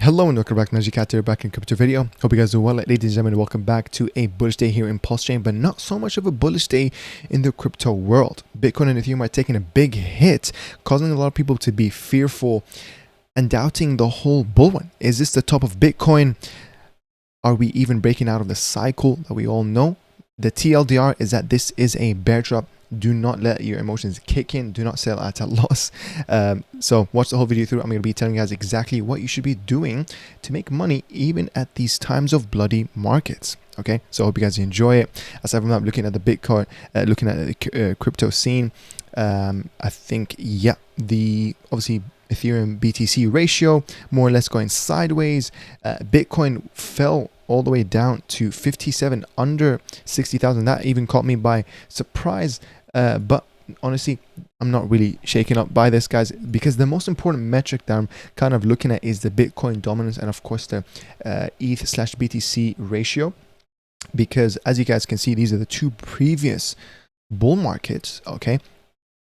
Hello and welcome back to Tate here, back in crypto video. Hope you guys are well. Ladies and gentlemen, welcome back to a bullish day here in PulseChain, but not so much of a bullish day in the crypto world. Bitcoin and Ethereum are taking a big hit, causing a lot of people to be fearful and doubting the whole bull run. Is this the top of Bitcoin? Are we even breaking out of the cycle that we all know? The TLDR is that this is a bear trap. Do not let your emotions kick in. Do not sell at a loss. So watch the whole video through. I'm going to be telling you guys exactly what you should be doing to make money even at these times of bloody markets. Okay, so I hope you guys enjoy it. As I'm looking at the Bitcoin, looking at the crypto scene, I think, yeah, the obviously Ethereum BTC ratio more or less going sideways. Bitcoin fell all the way down to 57, under 60,000. That even caught me by surprise. But honestly, I'm not really shaken up by this, guys, because the most important metric that I'm kind of looking at is the Bitcoin dominance and of course the ETH/BTC ratio, because as you guys can see, these are the two previous bull markets. Okay,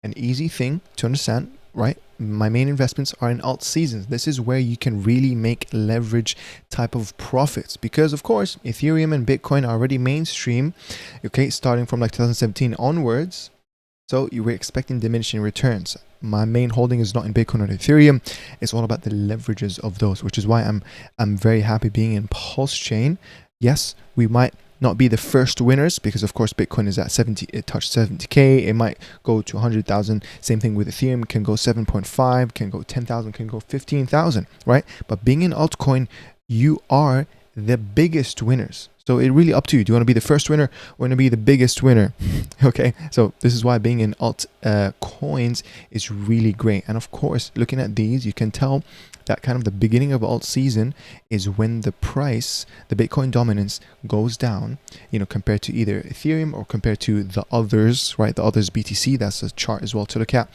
an easy thing to understand, right? My main investments are in alt seasons. This is where you can really make leverage type of profits, because of course Ethereum and Bitcoin are already mainstream, okay, starting from like 2017 onwards. So you were expecting diminishing returns. My main holding is not in Bitcoin or Ethereum. It's all about the leverages of those, which is why I'm very happy being in PulseChain. Yes, we might not be the first winners, because of course Bitcoin is at 70, it touched 70k, it might go to 100,000. Same thing with Ethereum, can go 7.5, can go 10,000, can go 15,000, right? But being in altcoin, you are the biggest winners. So it really up to you. Do you want to be the first winner or want to be the biggest winner? Okay, so this is why being in alt coins is really great. And of course, looking at these, you can tell that kind of the beginning of alt season is when the price, the Bitcoin dominance goes down, you know, compared to either Ethereum or compared to the others, right? The others BTC, that's a chart as well to look at,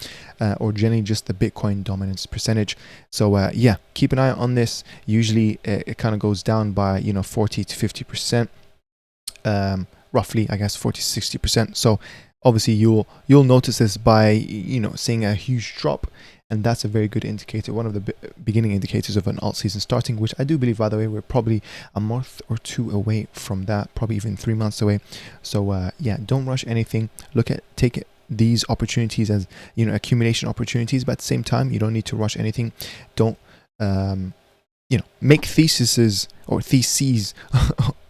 or generally just the Bitcoin dominance percentage. So yeah, keep an eye on this. Usually it kind of goes down by, you know, 40 to 50%, roughly, I guess 40 to 60%. So obviously you'll notice this by, you know, seeing a huge drop. And that's a very good indicator, one of the beginning indicators of an alt season starting, which I do believe, by the way, we're probably a month or two away from that, probably even 3 months away. So yeah, don't rush anything. Take these opportunities as, you know, accumulation opportunities, but at the same time, you don't need to rush anything. Don't, you know, make theses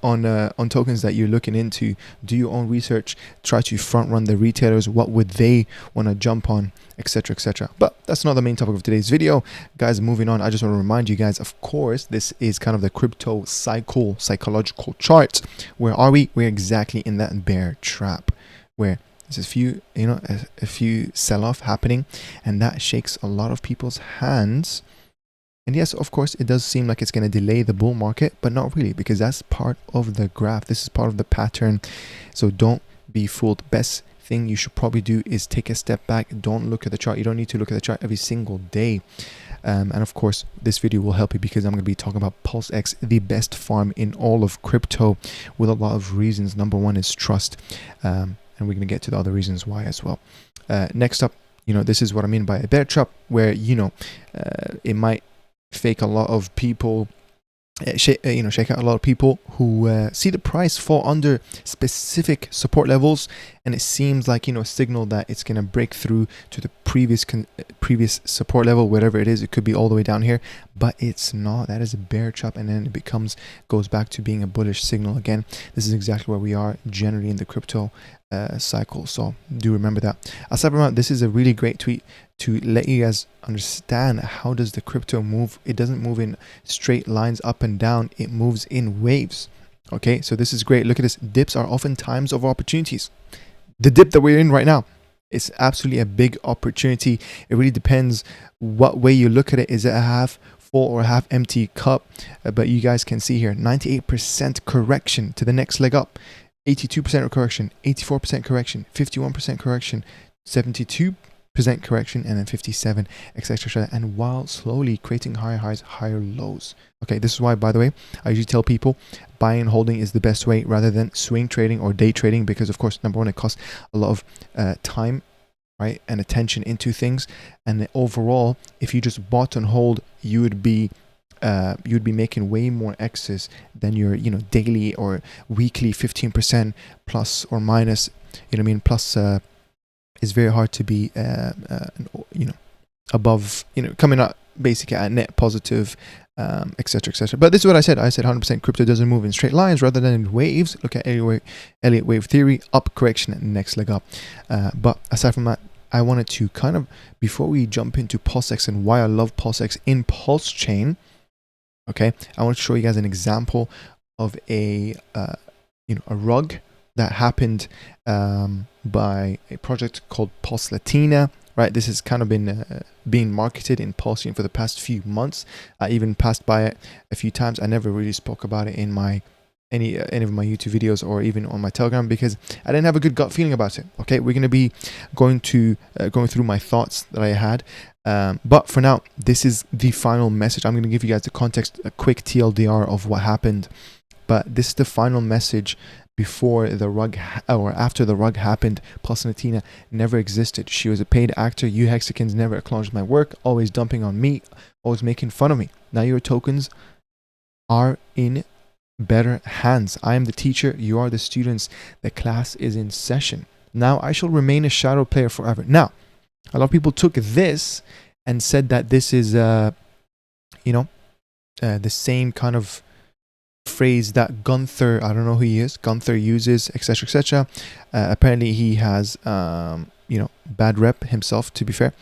on tokens that you're looking into. Do your own research, try to front run the retailers, what would they want to jump on, etc, etc. But that's not the main topic of today's video, guys. Moving on, I just want to remind you guys, of course, this is kind of the crypto cycle, psychological chart. Where are we? We're exactly in that bear trap where there's a few sell-off happening, and that shakes a lot of people's hands. And yes, of course, it does seem like it's going to delay the bull market, but not really, because that's part of the graph. This is part of the pattern. So don't be fooled. Best thing you should probably do is take a step back. Don't look at the chart. You don't need to look at the chart every single day. And of course, this video will help you, because I'm going to be talking about PulseX, the best farm in all of crypto, with a lot of reasons. Number one is trust. And we're going to get to the other reasons why as well. Next up, you know, this is what I mean by a bear trap, where, you know, it might fake a lot of people, shake out a lot of people who see the price fall under specific support levels, and it seems like, you know, a signal that it's going to break through to the previous support level, whatever it is. It could be all the way down here, but it's not. That is a bear trap, and then it goes back to being a bullish signal again. This is exactly where we are generally in the crypto cycle, so do remember that. Aside from that, this is a really great tweet to let you guys understand how does the crypto move. It doesn't move in straight lines up and down, it moves in waves. Okay, so this is great. Look at this. Dips are often times of opportunities. The dip that we're in right now, it's absolutely a big opportunity. It really depends what way you look at it. Is it a half full or half empty cup? But you guys can see here, 98% correction to the next leg up, 82% correction, 84% correction, 51% correction, 72% correction, and then 57, etc. And while slowly creating higher highs, higher lows. Okay, this is why, by the way, I usually tell people buying and holding is the best way rather than swing trading or day trading, because of course, number one, it costs a lot of time, right, and attention into things. And overall, if you just bought and hold, you would be you'd be making way more X's than your, daily or weekly 15% plus or minus. You know what I mean? Plus, it's very hard to be, above, coming out basically at net positive, etc., etc. But this is what I said. I said 100% crypto doesn't move in straight lines rather than in waves. Look at Elliott wave theory, up correction, next leg up. But aside from that, I wanted to kind of, before we jump into PulseX and why I love PulseX in Pulsechain, okay, I want to show you guys an example of a rug that happened by a project called PulseLatina. Right, this has kind of been being marketed in Pulsechain for the past few months. I even passed by it a few times. I never really spoke about it in any of my YouTube videos or even on my Telegram because I didn't have a good gut feeling about it. Okay, we're going to be going through my thoughts that I had. But for now, this is the final message. I'm going to give you guys the context, a quick TLDR of what happened. But this is the final message. Before the rug or after the rug happened, PulseLatina never existed. She was a paid actor. You Hexicans never acknowledged my work, always dumping on me, always making fun of me. Now your tokens are in better hands. I am the teacher, you are the students. The class is in session. Now I shall remain a shadow player forever. Now, a lot of people took this and said that this is the same kind of phrase that Gunther, I don't know who he is, Gunther uses, etc., etc. Apparently he has bad rep himself, to be fair.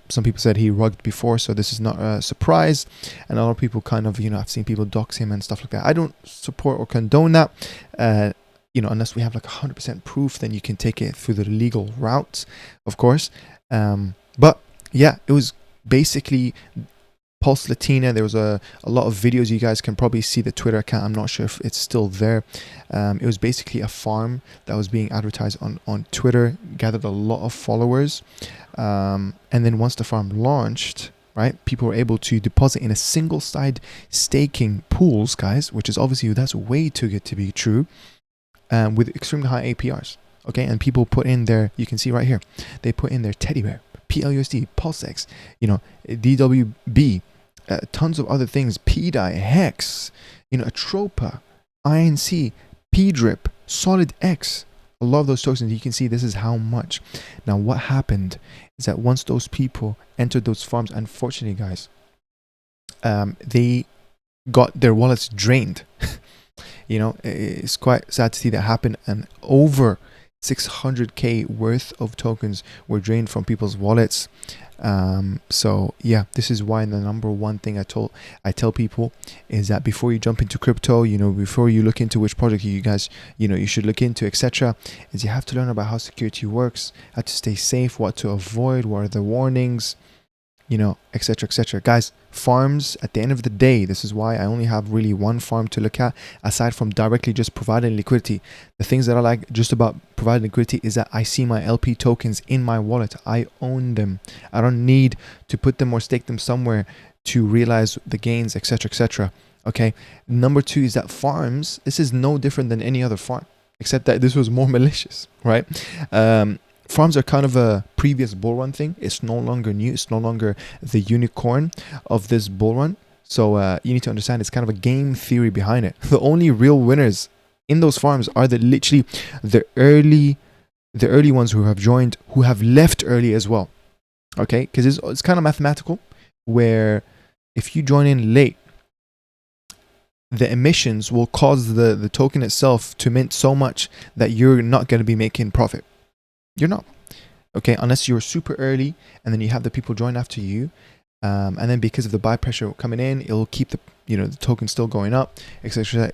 Some people said he rugged before, so this is not a surprise. And a lot of people kind of, I've seen people dox him and stuff like that. I don't support or condone that. Unless we have like 100% proof, then you can take it through the legal route, of course. But yeah, it was basically PulseLatina. There was a lot of videos. You guys can probably see the Twitter account. I'm not sure if it's still there. It was basically a farm that was being advertised on Twitter, gathered a lot of followers. And then once the farm launched, right, people were able to deposit in a single side staking pools, guys, which is obviously, that's way too good to be true, with extremely high APRs. Okay, and people put in their, you can see right here, they put in their teddy bear, PLUSD, PulseX, DWB, tons of other things, PDAI, Hex, ATROPA, INC, PDRIP, Solid X. A lot of those tokens, you can see this is how much. Now, what happened is that once those people entered those farms, unfortunately, guys, they got their wallets drained. It's quite sad to see that happen, and over 600k worth of tokens were drained from people's wallets. So yeah, this is why the number one thing I tell people is that before you jump into crypto, before you look into which project you guys you should look into, etc., is you have to learn about how security works, how to stay safe, what to avoid, what are the warnings, etc., etc. Guys, farms, at the end of the day, this is why I only have really one farm to look at, aside from directly just providing liquidity. The things that I like just about providing liquidity is that I see my LP tokens in my wallet. I own them. I don't need to put them or stake them somewhere to realize the gains, etc., etc. Okay. Number two is that farms, this is no different than any other farm, except that this was more malicious, right? Farms are kind of a previous bull run thing. It's no longer new. It's no longer the unicorn of this bull run. So you need to understand it's kind of a game theory behind it. The only real winners in those farms are literally the early ones who have joined, who have left early as well. Okay, because it's kind of mathematical, where if you join in late, the emissions will cause the token itself to mint so much that you're not going to be making profit. You're not, okay, unless you're super early and then you have the people join after you, and then because of the buy pressure coming in, it'll keep the the token still going up, etc.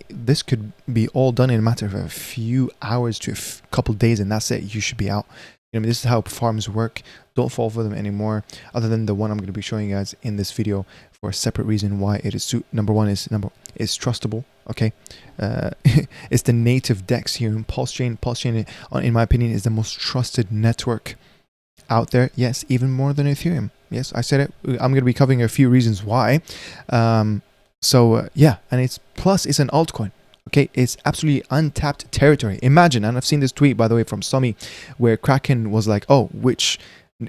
This could be all done in a matter of a few hours to a couple days, and that's it. You should be out. This is how farms work. Don't fall for them anymore, other than the one I'm going to be showing you guys in this video for a separate reason why it is number one is trustable. Okay, it's the native DEX here in Pulsechain. Pulsechain, in my opinion, is the most trusted network out there. Yes, even more than Ethereum. Yes, I said it. I'm going to be covering a few reasons why. Yeah, and it's an altcoin. Okay, it's absolutely untapped territory. Imagine, and I've seen this tweet, by the way, from Sumi, where Kraken was like, oh, which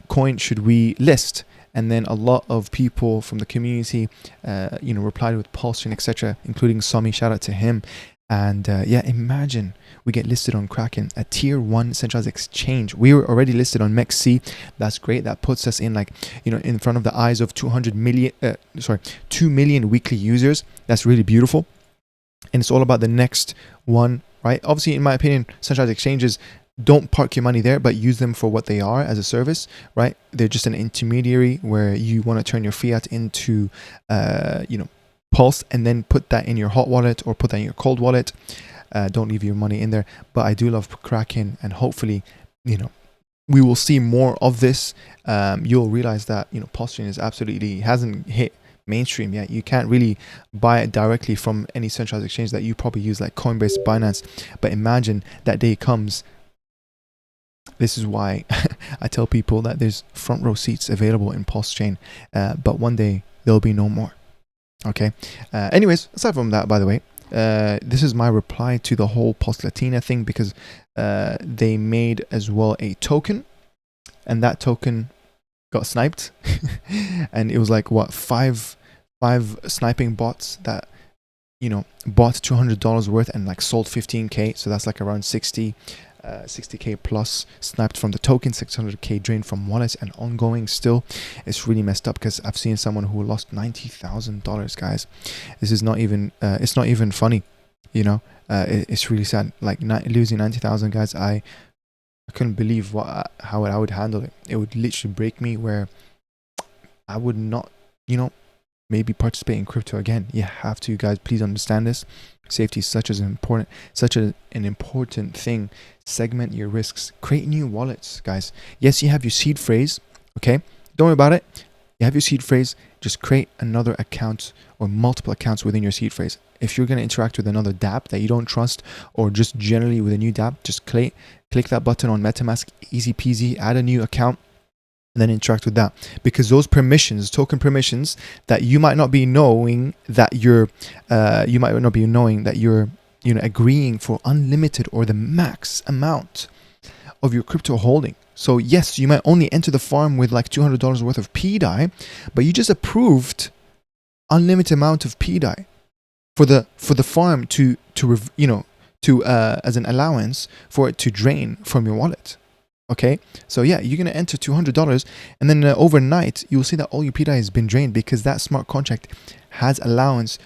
coin should we list? and then a lot of people from the community, replied with PulseChain, etc., including Sami. Shout out to him. And yeah, imagine we get listed on Kraken, a tier 1 centralized exchange. We were already listed on Maxi. That's great. That puts us in in front of the eyes of 2 million weekly users. That's really beautiful. And it's all about the next one, right? Obviously, in my opinion, centralized exchanges, don't park your money there, but use them for what they are as a service, right? They're just an intermediary where you want to turn your fiat into, Pulse, and then put that in your hot wallet or put that in your cold wallet. Don't leave your money in there. But I do love Kraken, and hopefully, we will see more of this. You'll realize that, Pulsechain hasn't hit mainstream yet. You can't really buy it directly from any centralized exchange that you probably use, like Coinbase, Binance. But imagine that day comes. This is why I tell people that there's front row seats available in Pulsechain, but one day there'll be no more. Okay. Anyways, aside from that, by the way, this is my reply to the whole PulseLatina thing, because they made as well a token, and that token got sniped. And it was like, what, five sniping bots that bought $200 worth and like sold 15k. So that's like around 60k plus sniped from the token, 600k drained from wallets, and ongoing still. It's really messed up, because I've seen someone who lost $90,000, guys. This is not even it's not even funny, it's really sad. Like losing 90,000, guys. I couldn't believe how I would handle it. It would literally break me, where I would not maybe participate in crypto again. You have to, guys, please understand this. Safety is such an important thing. Segment your risks. Create new wallets, guys. Yes, you have your seed phrase. Okay, don't worry about it. You have your seed phrase. Just create another account or multiple accounts within your seed phrase. If you're going to interact with another dApp that you don't trust, or just generally with a new dApp, just click that button on MetaMask. Easy peasy. Add a new account, and then interact with that, because those permissions, token permissions, that you might not be knowing that you're agreeing for unlimited or the max amount of your crypto holding. So yes, you might only enter the farm with like $200 worth of PDAI, but you just approved unlimited amount of PDAI for the farm to as an allowance for it to drain from your wallet. Okay, so yeah, you're gonna enter $200, and then overnight you'll see that all your PDAI has been drained, because that smart contract has allowance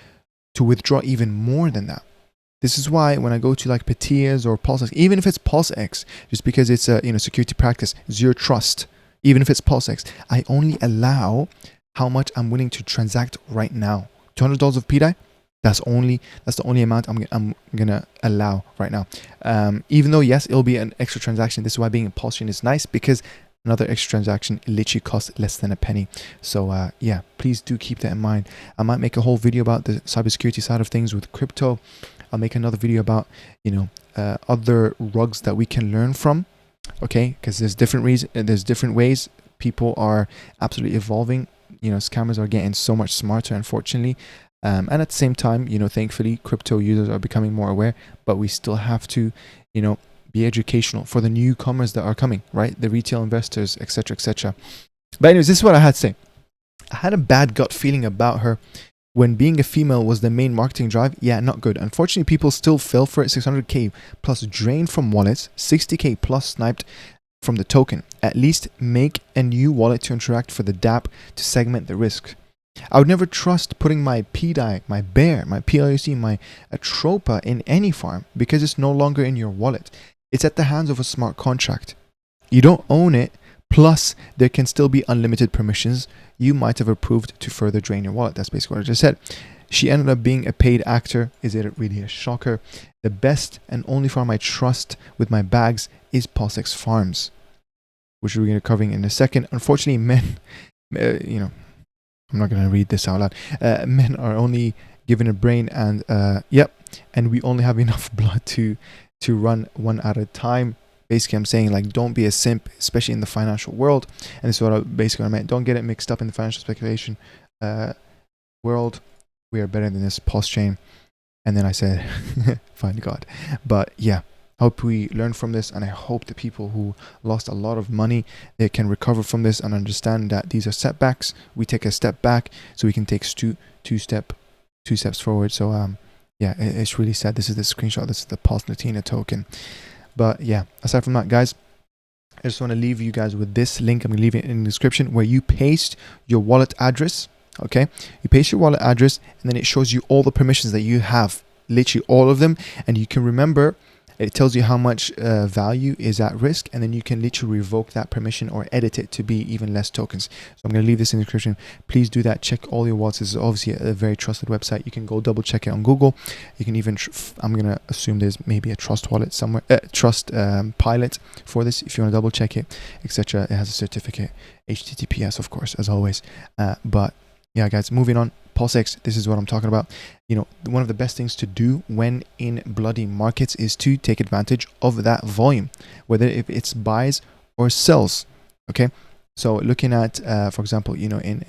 to withdraw even more than that. This is why when I go to like PDAIs or PulseX, even if it's PulseX, just because it's a security practice, zero trust, even if it's PulseX, I only allow how much I'm willing to transact right now. $200 of PDAI. That's the only amount I'm gonna allow right now. Even though yes, it'll be an extra transaction. This is why being a Pulsechain is nice, because another extra transaction literally costs less than a penny. So yeah, please do keep that in mind. I might make a whole video about the cybersecurity side of things with crypto. I'll make another video about other rugs that we can learn from. Okay, because there's different ways people are absolutely evolving. Scammers are getting so much smarter, unfortunately. And at the same time, thankfully, crypto users are becoming more aware, but we still have to, be educational for the newcomers that are coming, right? The retail investors, etc., etc. But anyways, this is what I had to say. I had a bad gut feeling about her when being a female was the main marketing drive. Yeah, not good. Unfortunately, people still fell for it. 600k plus drained from wallets, 60k plus sniped from the token. At least make a new wallet to interact for the dApp to segment the risk. I would never trust putting my PDAI, my Bear, my PLUC, my ATROPA in any farm, because it's no longer in your wallet. It's at the hands of a smart contract. You don't own it, plus there can still be unlimited permissions you might have approved to further drain your wallet. That's basically what I just said. She ended up being a paid actor. Is it really a shocker? The best and only farm I trust with my bags is PulseX Farms, which we're going to be covering in a second. Unfortunately, men, I'm not going to read this out loud. Men are only given a brain, and and we only have enough blood to run one at a time. Basically, I'm saying, like, don't be a simp, especially in the financial world. And this is what I meant. Don't get it mixed up in the financial speculation world. We are better than this Pulsechain. And then I said, find God. But yeah, I hope we learn from this, and I hope the people who lost a lot of money, they can recover from this and understand that these are setbacks. We take a step back so we can take two steps forward. So yeah, it's really sad. This is the screenshot. This is the Pulsechain token. But yeah, aside from that, guys, I just want to leave you guys with this link. I'm going to leave it in the description, where you paste your wallet address. Okay, you paste your wallet address, and then it shows you all the permissions that you have, literally all of them, and you can remember. It tells you how much value is at risk, and then you can literally revoke that permission or edit it to be even less tokens. So I'm going to leave this in the description. Please do that. Check all your wallets. This is obviously a very trusted website. You can go double check it on Google. You can even, I'm going to assume there's maybe a trust wallet somewhere, trust pilot for this. If you want to double check it, etc. It has a certificate, HTTPS, of course, as always. But yeah, guys, moving on. PulseX, this is what I'm talking about. You know, one of the best things to do when in bloody markets is to take advantage of that volume, whether if it's buys or sells. Okay, so looking at for example, you know, in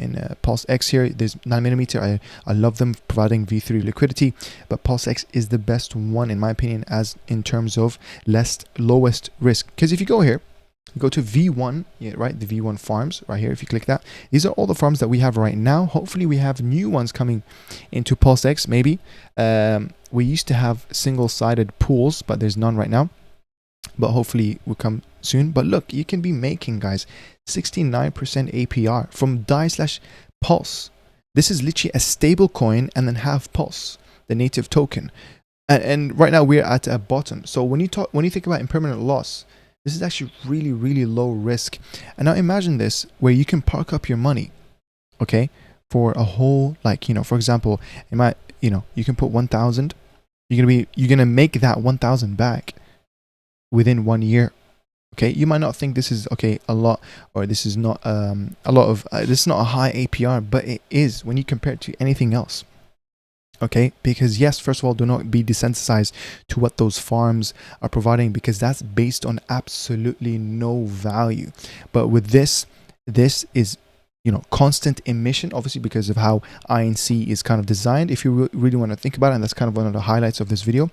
PulseX here, there's 9mm. I love them providing V3 liquidity, but PulseX is the best one in my opinion, as in terms of lowest risk. Because if you go here, you go to V1, yeah, right, the V1 farms right here. If you click that, these are all the farms that we have right now. Hopefully we have new ones coming into PulseX. Maybe we used to have single-sided pools, but there's none right now, but hopefully will come soon. But look, you can be making, guys, 69% APR from DAI/Pulse. This is literally a stable coin, and then have Pulse, the native token, and right now we're at a bottom. So when you think about impermanent loss, this is actually really, really low risk. And now imagine this, where you can park up your money, okay, for a whole, like, you know, for example, you can put 1,000. You're gonna make that 1,000 back within 1 year. Okay, you might not think this is a lot, or this is not this is not a high APR, but it is when you compare it to anything else. Okay, because yes, first of all, do not be desensitized to what those farms are providing, because that's based on absolutely no value. But with this is, you know, constant emission, obviously, because of how INC is kind of designed. If you really want to think about it, and that's kind of one of the highlights of this video,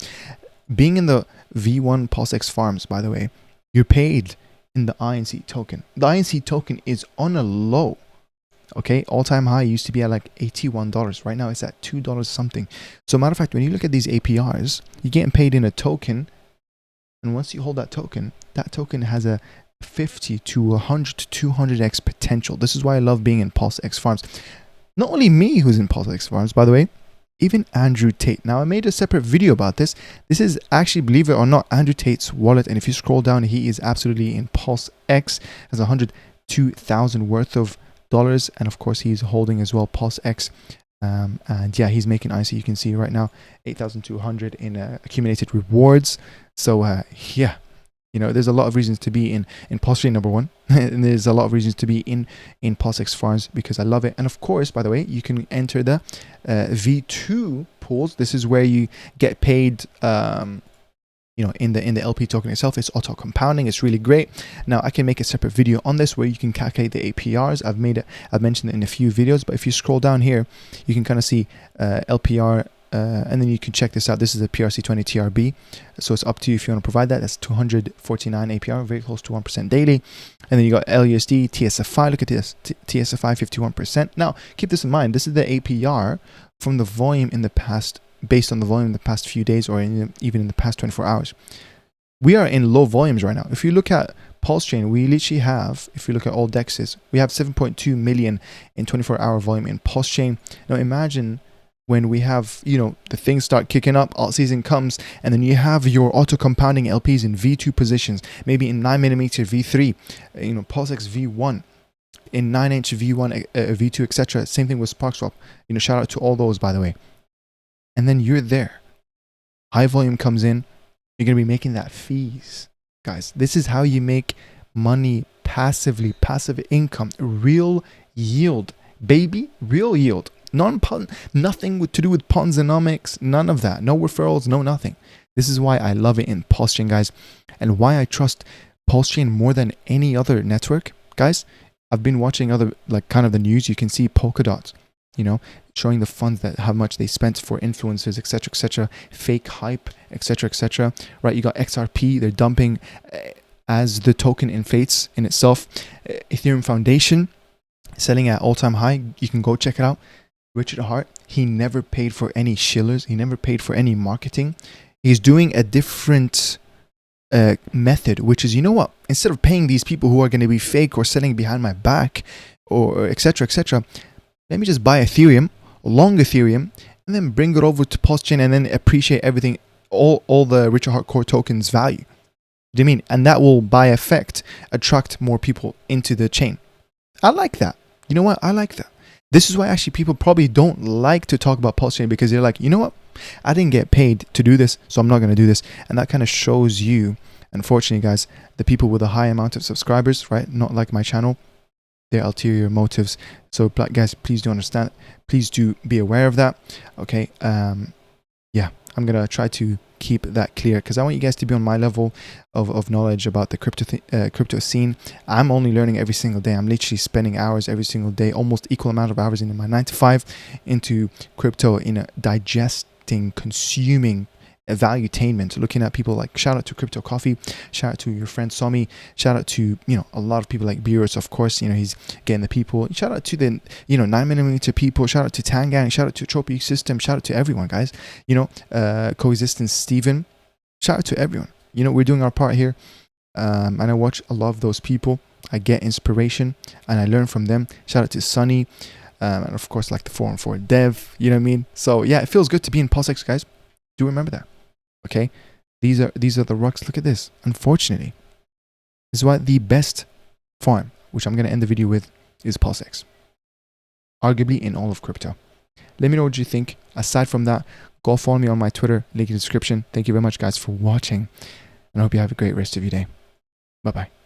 being in the V1 PulseX farms, by the way, you're paid in the INC token. The INC token is on a low. Okay, all-time high used to be at like $81. Right now it's at $2 something. So matter of fact, when you look at these APRs, you're getting paid in a token, and once you hold that token has a 50 to 100 to 200x potential. This is why I love being in PulseX farms. Not only me who's in PulseX farms, by the way, even Andrew Tate. Now I made a separate video about this. This is actually, believe it or not, Andrew Tate's wallet, and if you scroll down, he is absolutely in PulseX, has 102,000 worth of dollars, and of course he's holding as well PulseX, and yeah, he's making IC. You can see right now 8,200 in accumulated rewards. So yeah, you know, there's a lot of reasons to be in Pulsechain, number one, and there's a lot of reasons to be in PulseX farms, because I love it. And of course, by the way, you can enter the V2 pools. This is where you get paid you know, in the LP token itself. It's auto compounding. It's really great. Now I can make a separate video on this where you can calculate the APRs. I've mentioned it in a few videos, but if you scroll down here, you can kind of see LPR, and then you can check this out. This is a PRC20 TRB, so it's up to you if you want to provide that. That's 249 APR, very close to 1% daily. And then you got LUSD, TSFI. Look at this, TSFI 51%. Now keep this in mind. This is the APR from the volume in the past, based on the volume in the past few days, or even in the past 24 hours. We are in low volumes right now. If you look at Pulsechain, we literally have, if you look at all dexes, we have 7.2 million in 24-hour volume in Pulsechain. Now imagine when we have, you know, the things start kicking up, alt season comes, and then you have your auto compounding LPs in V2 positions, maybe in 9mm V3, you know, PulseX V1, in 9-inch V1, V2, etc. Same thing with SparkSwap. You know, shout out to all those, by the way. And then you're there. High volume comes in. You're going to be making that fees. Guys, this is how you make money passively. Passive income. Real yield. Baby, real yield. Nothing to do with Ponzonomics. None of that. No referrals, no nothing. This is why I love it in Pulsechain, guys. And why I trust Pulsechain more than any other network. Guys, I've been watching other, like, kind of the news. You can see Polkadot, you know, showing the funds that how much they spent for influencers, etc., fake hype, etc. Right? You got XRP, they're dumping as the token inflates in itself. Ethereum Foundation selling at all-time high. You can go check it out. Richard Hart, he never paid for any shillers. He never paid for any marketing. He's doing a different method, which is, you know what? Instead of paying these people who are going to be fake or selling behind my back, or etc., let me just buy Ethereum, long Ethereum, and then bring it over to Pulsechain and then appreciate everything, all the Richard Hart core tokens value. Do you mean? And that will, by effect, attract more people into the chain. I like that. You know what? I like that. This is why actually people probably don't like to talk about Pulsechain, because they're like, you know what? I didn't get paid to do this, so I'm not going to do this. And that kind of shows you, unfortunately, guys, the people with a high amount of subscribers, right? Not like my channel, their ulterior motives. So guys, please do understand. Please do be aware of that. Okay. Yeah, I'm going to try to keep that clear, because I want you guys to be on my level of knowledge about the crypto scene. I'm only learning every single day. I'm literally spending hours every single day, almost equal amount of hours in my 9 to 5 into crypto, in digesting, consuming, valuetainment, looking at people like, shout out to Crypto Coffee, shout out to your friend Somi, shout out to, you know, a lot of people like Beerus, of course, you know, he's getting the people, shout out to the, you know, 9mm people, shout out to Tangang, shout out to ATROPA System, shout out to everyone, guys, you know, Coexistence Steven, shout out to everyone. You know, we're doing our part here, and I watch a lot of those people. I get inspiration and I learn from them. Shout out to Sunny, and of course, like the 414 Dev, you know what I mean? So yeah, it feels good to be in PulseX, guys. Do remember that. Okay, these are the rocks. Look at this. Unfortunately, this is why the best farm, which I'm going to end the video with, is PulseX, arguably in all of crypto. Let me know what you think. Aside from that, go follow me on my Twitter, link in the description. Thank you very much, guys, for watching, and I hope you have a great rest of your day. Bye bye.